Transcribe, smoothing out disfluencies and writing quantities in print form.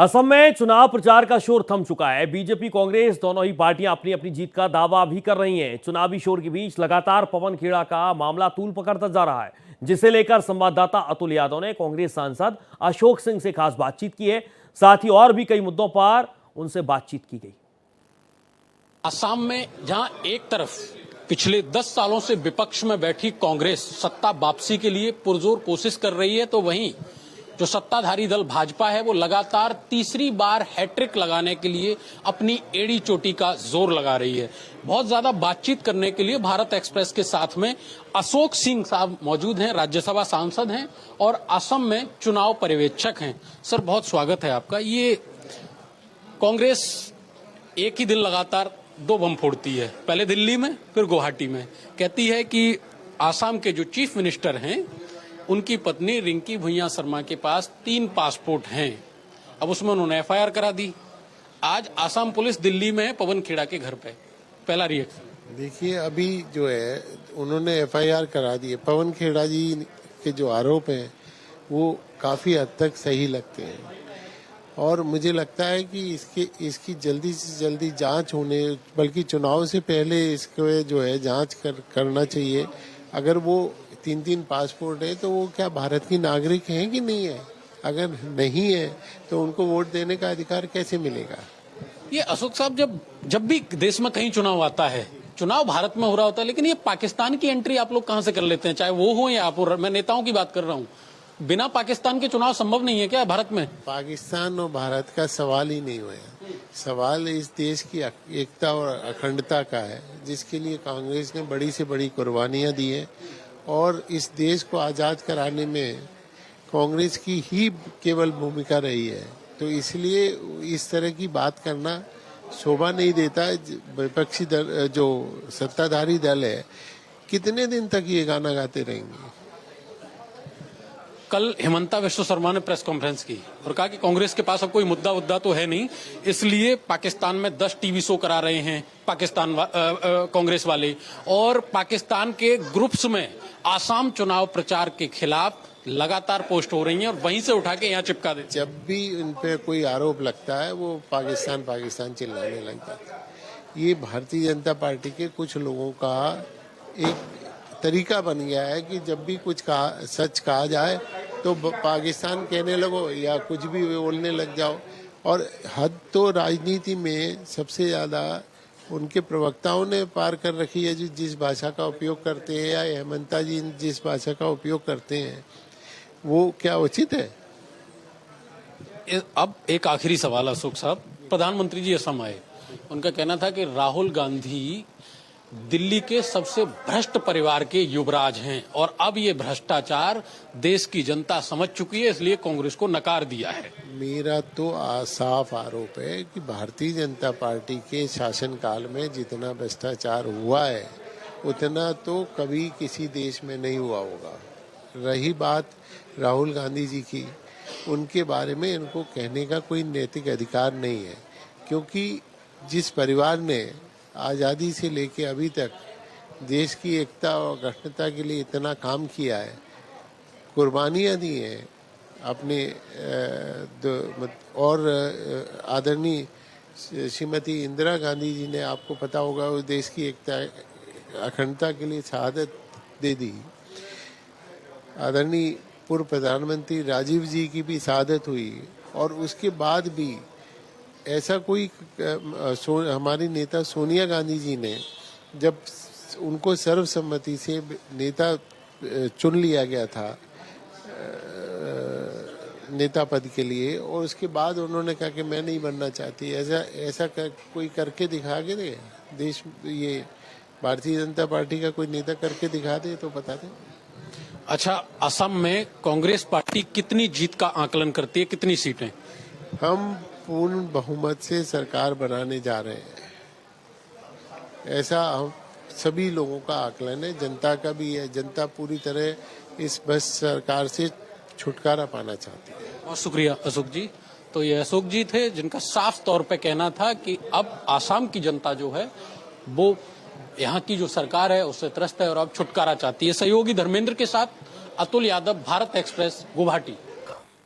असम में चुनाव प्रचार का शोर थम चुका है। बीजेपी कांग्रेस दोनों ही पार्टियां अपनी अपनी जीत का दावा भी कर रही हैं। चुनावी शोर के बीच लगातार पवन खेड़ा का मामला तूल पकड़ता जा रहा है, जिसे लेकर संवाददाता अतुल यादव ने कांग्रेस सांसद अशोक सिंह से खास बातचीत की है। साथ ही और भी कई मुद्दों पर उनसे बातचीत की गई। असम में जहां एक तरफ पिछले 10 सालों से विपक्ष में बैठी कांग्रेस सत्ता वापसी के लिए पुरजोर कोशिश कर रही है, तो वहीं जो सत्ताधारी दल भाजपा है वो लगातार तीसरी बार हैट्रिक लगाने के लिए अपनी एड़ी चोटी का जोर लगा रही है। बहुत ज्यादा बातचीत करने के लिए भारत एक्सप्रेस के साथ में अशोक सिंह साहब मौजूद हैं, राज्यसभा सांसद हैं और असम में चुनाव पर्यवेक्षक हैं। सर, बहुत स्वागत है आपका। ये कांग्रेस एक ही दिन लगातार 2 बम फोड़ती है, पहले दिल्ली में फिर गुवाहाटी में। कहती है कि आसाम के जो चीफ मिनिस्टर हैं उनकी पत्नी रिंकी भुइयां शर्मा के पास 3 पासपोर्ट हैं। अब उसमें उन्होंने एफआईआर करा दी। आज आसाम पुलिस दिल्ली में है पवन खेड़ा के घर पे। पहला रिएक्शन देखिए, अभी जो है उन्होंने एफआईआर करा दी है। पवन खेड़ा जी के जो आरोप हैं वो काफी हद तक सही लगते हैं और मुझे लगता है कि इसकी जल्दी से जल्दी जांच होने, बल्कि चुनाव से पहले इसको जो है जांच करना चाहिए। अगर वो 3 पासपोर्ट है तो वो क्या भारत की नागरिक हैं कि नहीं है? अगर नहीं है तो उनको वोट देने का अधिकार कैसे मिलेगा? ये अशोक साहब, जब भी देश में कहीं चुनाव आता है, चुनाव भारत में हो रहा होता है, लेकिन ये पाकिस्तान की एंट्री आप लोग कहां से कर लेते हैं? चाहे वो हो या आप हो, मैं नेताओं की बात कर रहा हूँ। बिना पाकिस्तान के चुनाव संभव नहीं है क्या भारत में? पाकिस्तान और भारत का सवाल ही नहीं हुआ है। सवाल इस देश की एकता और अखंडता का है, जिसके लिए कांग्रेस ने बड़ी से बड़ी कुर्बानियां दी हैं और इस देश को आजाद कराने में कांग्रेस की ही केवल भूमिका रही है। तो इसलिए इस तरह की बात करना शोभा नहीं देता। विपक्षी दल, जो सत्ताधारी दल है, कितने दिन तक ये गाना गाते रहेंगे? कल हिमंता विश्व शर्मा ने प्रेस कॉन्फ्रेंस की और कहा कि कांग्रेस के पास अब कोई मुद्दा तो है नहीं, इसलिए पाकिस्तान में 10 टीवी शो करा रहे हैं कांग्रेस वाले, और पाकिस्तान के ग्रुप्स में आसाम चुनाव प्रचार के खिलाफ लगातार पोस्ट हो रही हैं और वहीं से उठा के यहाँ चिपका दे। जब भी इन पे कोई आरोप लगता है वो पाकिस्तान पाकिस्तान चिल्लाने लग जाता है। ये भारतीय जनता पार्टी के कुछ लोगों का एक तरीका बन गया है कि जब भी कुछ सच कहा जाए तो पाकिस्तान कहने लगो या कुछ भी बोलने लग जाओ। और हद तो राजनीति में सबसे ज़्यादा उनके प्रवक्ताओं ने पार कर रखी है, जो जिस भाषा का उपयोग करते हैं या हेमंता जी जिस भाषा का उपयोग करते हैं वो क्या उचित है? अब एक आखिरी सवाल अशोक साहब, प्रधानमंत्री जी असम आए, उनका कहना था कि राहुल गांधी दिल्ली के सबसे भ्रष्ट परिवार के युवराज हैं और अब ये भ्रष्टाचार देश की जनता समझ चुकी है, इसलिए कांग्रेस को नकार दिया है। मेरा तो साफ आरोप है कि भारतीय जनता पार्टी के शासनकाल में जितना भ्रष्टाचार हुआ है उतना तो कभी किसी देश में नहीं हुआ होगा। रही बात राहुल गांधी जी की, उनके बारे में इनको कहने का कोई नैतिक अधिकार नहीं है, क्योंकि जिस परिवार ने आज़ादी से लेके अभी तक देश की एकता और अखंडता के लिए इतना काम किया है, कुर्बानियाँ दी हैं अपने, और आदरणीय श्रीमती इंदिरा गांधी जी ने, आपको पता होगा, उस देश की एकता अखंडता के लिए शहादत दे दी। आदरणीय पूर्व प्रधानमंत्री राजीव जी की भी शहादत हुई और उसके बाद भी ऐसा कोई हमारी नेता सोनिया गांधी जी ने, जब उनको सर्वसम्मति से नेता चुन लिया गया था नेता पद के लिए, और उसके बाद उन्होंने कहा कि मैं नहीं बनना चाहती, ऐसा कोई करके दिखा के दे देश, ये भारतीय जनता पार्टी का कोई नेता करके दिखा दे तो बता दे। अच्छा, असम में कांग्रेस पार्टी कितनी जीत का आकलन करती है, कितनी सीटें? हम पूर्ण बहुमत से सरकार बनाने जा रहे हैं, ऐसा हम सभी लोगों का आकलन है, जनता का भी है। जनता पूरी तरह इस बस सरकार से छुटकारा पाना चाहती है। बहुत शुक्रिया अशोक जी। तो ये अशोक जी थे जिनका साफ तौर पे कहना था कि अब आसाम की जनता जो है वो यहाँ की जो सरकार है उससे त्रस्त है और अब छुटकारा चाहती है। सहयोगी धर्मेंद्र के साथ अतुल यादव, भारत एक्सप्रेस, गुवाहाटी।